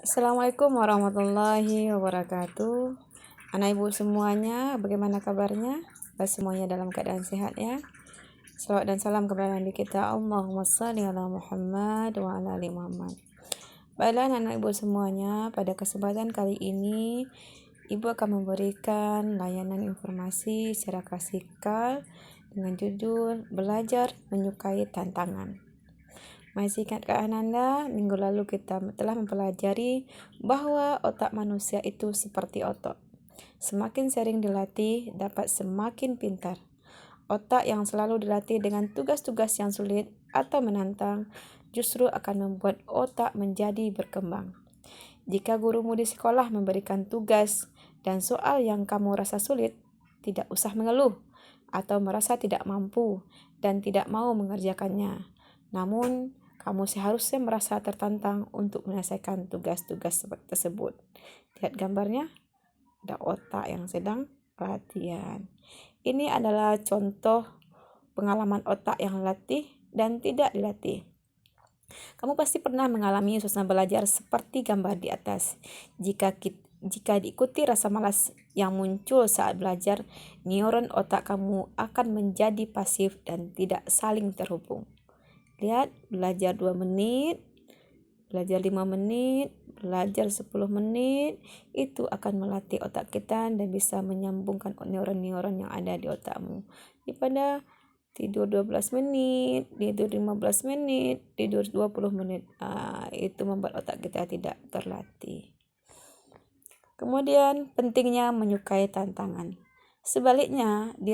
Assalamualaikum warahmatullahi wabarakatuh. Anak ibu semuanya, bagaimana kabarnya? Semuanya dalam keadaan sehat ya. Salawat dan salam kepada Nabi kita, Allahumma shalli ala Muhammad wa ala ali Muhammad. Baiklah anak ibu semuanya, pada kesempatan kali ini ibu akan memberikan layanan informasi secara klasikal dengan judul Belajar Menyukai Tantangan. Masih ingatkah Anda, minggu lalu kita telah mempelajari bahwa otak manusia itu seperti otot. Semakin sering dilatih, dapat semakin pintar. Otak yang selalu dilatih dengan tugas-tugas yang sulit atau menantang justru akan membuat otak menjadi berkembang. Jika gurumu di sekolah memberikan tugas dan soal yang kamu rasa sulit, tidak usah mengeluh atau merasa tidak mampu dan tidak mau mengerjakannya. Namun, kamu seharusnya merasa tertantang untuk menyelesaikan tugas-tugas tersebut. Lihat gambarnya, ada otak yang sedang latihan. Ini adalah contoh pengalaman otak yang latih dan tidak dilatih. Kamu pasti pernah mengalami suasana belajar seperti gambar di atas. Jika diikuti rasa malas yang muncul saat belajar, neuron otak kamu akan menjadi pasif dan tidak saling terhubung. Lihat, belajar 2 menit, belajar 5 menit, belajar 10 menit, itu akan melatih otak kita dan bisa menyambungkan neuron-neuron yang ada di otakmu. Daripada tidur 12 menit, tidur 15 menit, tidur 20 menit, itu membuat otak kita tidak terlatih. Kemudian, pentingnya menyukai tantangan. Sebaliknya, di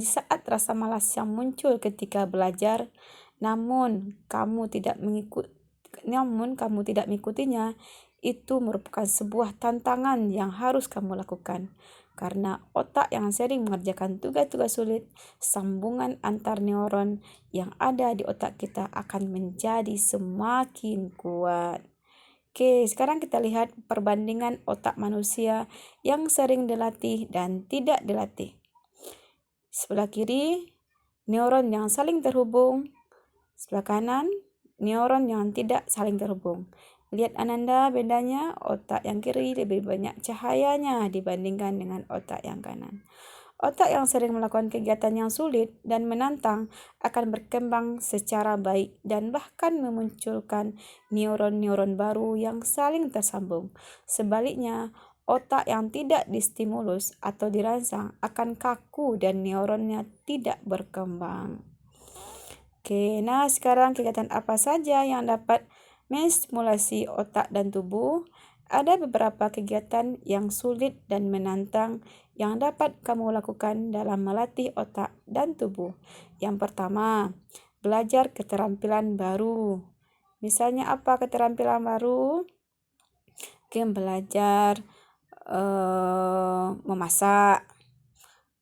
saat rasa malas yang muncul ketika belajar, namun kamu tidak mengikutinya, itu merupakan sebuah tantangan yang harus kamu lakukan. Karena otak yang sering mengerjakan tugas-tugas sulit, sambungan antar neuron yang ada di otak kita akan menjadi semakin kuat. Oke, sekarang kita lihat perbandingan otak manusia yang sering dilatih dan tidak dilatih. Sebelah kiri, neuron yang saling terhubung. Sebelah kanan, neuron yang tidak saling terhubung. Lihat Ananda bedanya, otak yang kiri lebih banyak cahayanya dibandingkan dengan otak yang kanan. Otak yang sering melakukan kegiatan yang sulit dan menantang akan berkembang secara baik dan bahkan memunculkan neuron-neuron baru yang saling tersambung. Sebaliknya, otak yang tidak distimulus atau dirangsang akan kaku dan neuronnya tidak berkembang. Oke, nah sekarang kegiatan apa saja yang dapat menstimulasi otak dan tubuh? Ada beberapa kegiatan yang sulit dan menantang yang dapat kamu lakukan dalam melatih otak dan tubuh. Yang pertama, belajar keterampilan baru. Misalnya apa keterampilan baru? Mungkin belajar memasak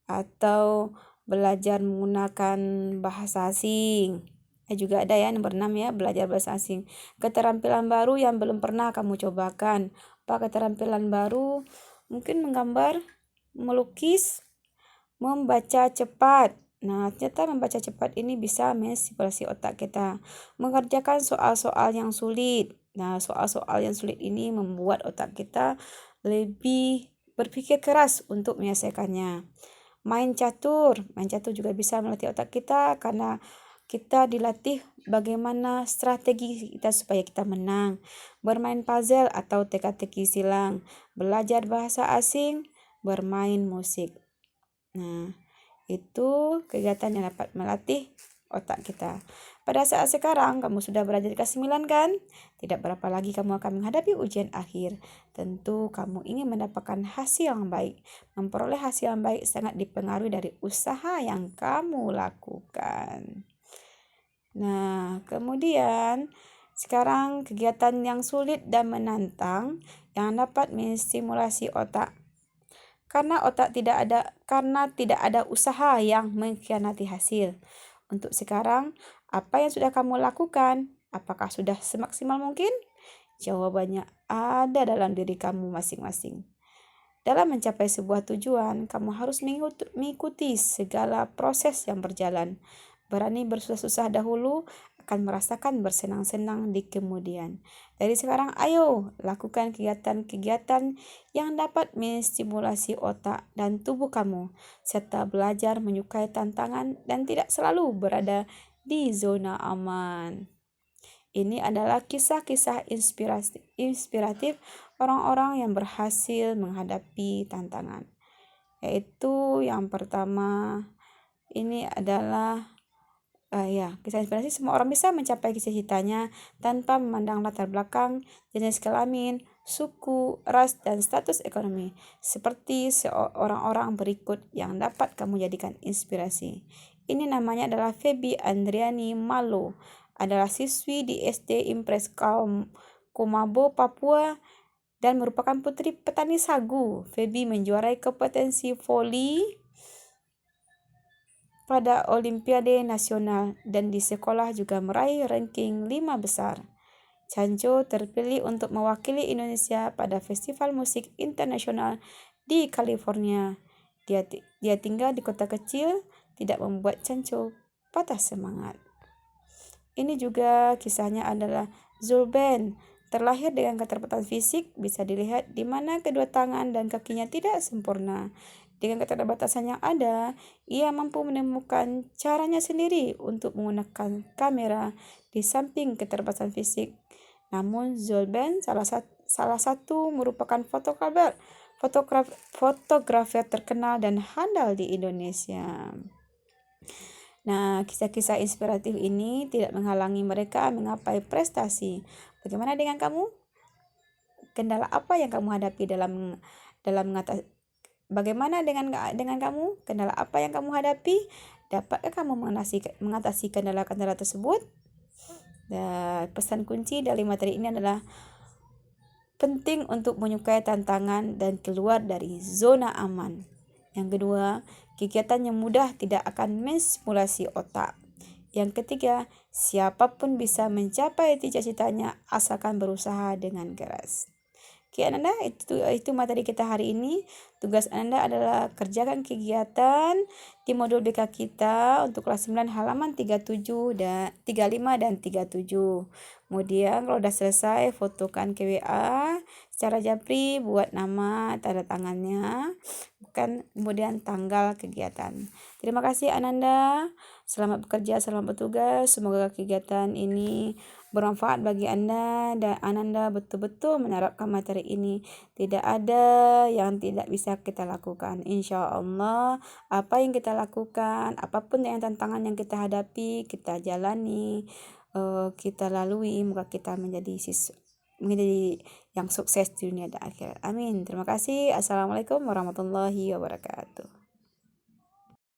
atau belajar menggunakan bahasa asing. Juga ada ya nomor 6 ya, belajar bahasa asing. Keterampilan baru yang belum pernah kamu cobakan. Apa keterampilan baru? Mungkin menggambar, melukis, membaca cepat. Nah, ternyata membaca cepat ini bisa menstimulasi otak kita. Mengerjakan soal-soal yang sulit. Nah, soal-soal yang sulit ini membuat otak kita lebih berpikir keras untuk menyelesaikannya. Main catur juga bisa melatih otak kita karena kita dilatih bagaimana strategi kita supaya kita menang. Bermain puzzle atau teka-teki silang, belajar bahasa asing, bermain musik. Nah, itu kegiatan yang dapat melatih otak kita. Pada saat sekarang kamu sudah berada di kelas 9 kan? Tidak berapa lagi kamu akan menghadapi ujian akhir. Tentu kamu ingin mendapatkan hasil yang baik. Memperoleh hasil yang baik sangat dipengaruhi dari usaha yang kamu lakukan. Nah, kemudian sekarang kegiatan yang sulit dan menantang yang dapat menstimulasi otak. Karena tidak ada usaha yang mengkhianati hasil. Untuk sekarang, apa yang sudah kamu lakukan? Apakah sudah semaksimal mungkin? Jawabannya ada dalam diri kamu masing-masing. Dalam mencapai sebuah tujuan, kamu harus mengikuti segala proses yang berjalan. Berani bersusah-susah dahulu akan merasakan bersenang-senang di kemudian. Dari sekarang, ayo lakukan kegiatan-kegiatan yang dapat menstimulasi otak dan tubuh kamu, serta belajar menyukai tantangan dan tidak selalu berada di zona aman. Ini adalah kisah-kisah inspiratif orang-orang yang berhasil menghadapi tantangan. Yaitu yang pertama, ini adalah kisah inspirasi. Semua orang bisa mencapai cita-citanya tanpa memandang latar belakang, jenis kelamin, suku, ras, dan status ekonomi. Seperti orang-orang berikut yang dapat kamu jadikan inspirasi. Ini namanya adalah Feby Andriani Malo. Adalah siswi di SD Impres Komabo, Papua, dan merupakan putri petani sagu. Feby menjuarai kompetensi voli pada Olimpiade Nasional dan di sekolah juga meraih ranking 5 besar. Chancho terpilih untuk mewakili Indonesia pada Festival Musik Internasional di California. Dia tinggal di kota kecil, tidak membuat Chancho patah semangat. Ini juga kisahnya adalah Zulben, terlahir dengan keterbatasan fisik, bisa dilihat di mana kedua tangan dan kakinya tidak sempurna. Dengan keterbatasan yang ada, ia mampu menemukan caranya sendiri untuk menggunakan kamera di samping keterbatasan fisik. Namun Zulben salah satu merupakan fotografer terkenal dan handal di Indonesia. Nah, kisah-kisah inspiratif ini tidak menghalangi mereka menggapai prestasi. Bagaimana dengan kamu? Kendala apa yang kamu hadapi dalam mengatasi? Bagaimana dengan kamu? Kendala apa yang kamu hadapi? Dapatkah kamu mengatasi kendala-kendala tersebut? Dan pesan kunci dari materi ini adalah penting untuk menyukai tantangan dan keluar dari zona aman. Yang kedua, kegiatan yang mudah tidak akan menstimulasi otak. Yang ketiga, siapapun bisa mencapai cita-citanya asalkan berusaha dengan keras. Oke, Ananda, itu materi kita hari ini. Tugas Ananda adalah kerjakan kegiatan di modul BK kita untuk kelas 9 halaman 37 dan 35 dan 37. Kemudian kalau sudah selesai, fotokan ke WA secara japri, buat nama, tanda tangannya, kemudian tanggal kegiatan. Terima kasih Ananda. Selamat bekerja, selamat bertugas. Semoga kegiatan ini bermanfaat bagi Anda dan Ananda betul-betul menerapkan materi ini. Tidak ada yang tidak bisa kita lakukan. Insya Allah apa yang kita lakukan, apapun yang tantangan yang kita hadapi, kita jalani, kita lalui, moga kita menjadi yang sukses di dunia dan akhirat. Amin. Terima kasih. Assalamualaikum warahmatullahi wabarakatuh.